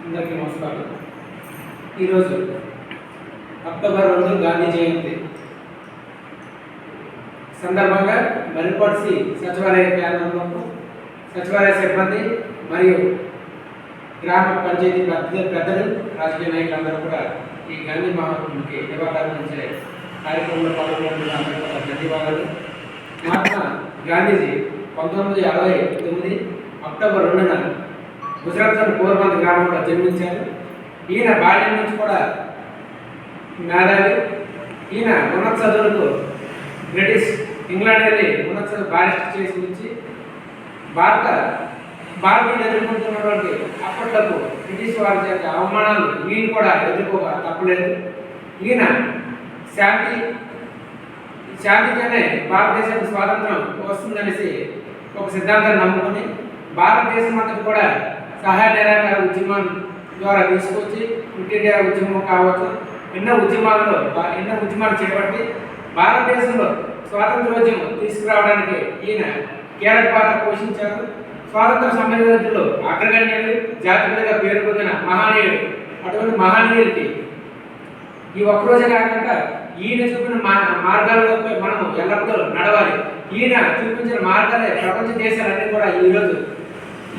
అందరికీ నమస్కారం. ఈరోజు అక్టోబర్ 2 గాంధీ జయంతి సందర్భంగా మరిపడిసి సచివాలయ కేంద్రంలో సచివాలయ సిబ్బంది మరియు గ్రామ పంచాయతీ పెద్దలు రాజకీయ నాయకులందరూ కూడా ఈ గాంధీ మహాత్ముడికి నివాళులర్పించే కార్యక్రమంలో పాల్గొన్న ధన్యవాదాలు. మహాత్మా గాంధీజీ 1969 అక్టోబర్ 2న గుజరాత్లోని పోర్బందర్ గ్రామంలో జన్మించారు. ఈయన బాల్యం నుంచి కూడా మేధావి. ఈయన ఉన్నత చదువులకు బ్రిటిష్ ఇంగ్లాండ్ వెళ్ళి ఉన్నత చదువు బారిస్టర్ చేసి నుంచి భారతీయులు ఎదుర్కొంటున్నటువంటి అప్పట్లకు బ్రిటిష్ వారి చేత అవమానాలు ఈయన కూడా ఎదుర్కోక తప్పలేదు. ఈయన శాంతితోనే భారతదేశానికి స్వాతంత్రం వస్తుందనేసి ఒక సిద్ధాంతాన్ని నమ్ముకొని భారతదేశం అంతా కూడా సహాయ నిరాకరణ ఉద్యమం ద్వారా తీసుకొచ్చి క్విట్ ఇండియా ఉద్యమం కావచ్చు, ఎన్నో ఉద్యమాలు చేపట్టి భారతదేశంలో స్వాతంత్రోద్యమం తీసుకురావడానికి ఈయన కీలక పాత్ర పోషించారు. స్వాతంత్ర సమరయోధులు అగ్రగణ్యులు, జాతీయులుగా పేరు పొందిన మహానీయుడు. అటువంటి మహానీయులకి ఈ ఒక్కరోజే కాకుండా ఈయన చూపిన మార్గాల్లో మనము ఎల్లప్పుడూ నడవాలి. ఈయన చూపించిన మార్గాలే ప్రపంచ దేశాలన్నీ కూడా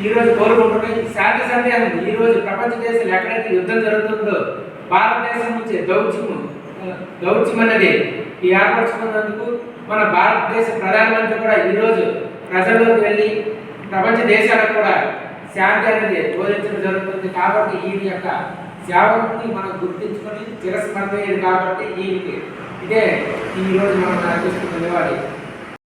ఈరోజు కోరుకుంటున్నాయి. శాంతి సందేహం ఈరోజు ప్రపంచ దేశాలు ఎక్కడైతే యుద్ధం జరుగుతుందో భారతదేశం నుంచి దౌత్యం అనేది ఏర్పరచుకున్నందుకు మన భారతదేశ ప్రధానమంత్రి కూడా ఈరోజు ప్రజల్లోకి వెళ్ళి ప్రపంచ దేశాలకు కూడా శాంతి అనేది బోధించడం జరుగుతుంది. కాబట్టి ఈయన యొక్క సేవని మనం గుర్తించుకొని చిరస్మరణీయుడు. కాబట్టి ఈయనకి ఇదే ఈరోజు మనం అర్పిస్తున్న నివాళి.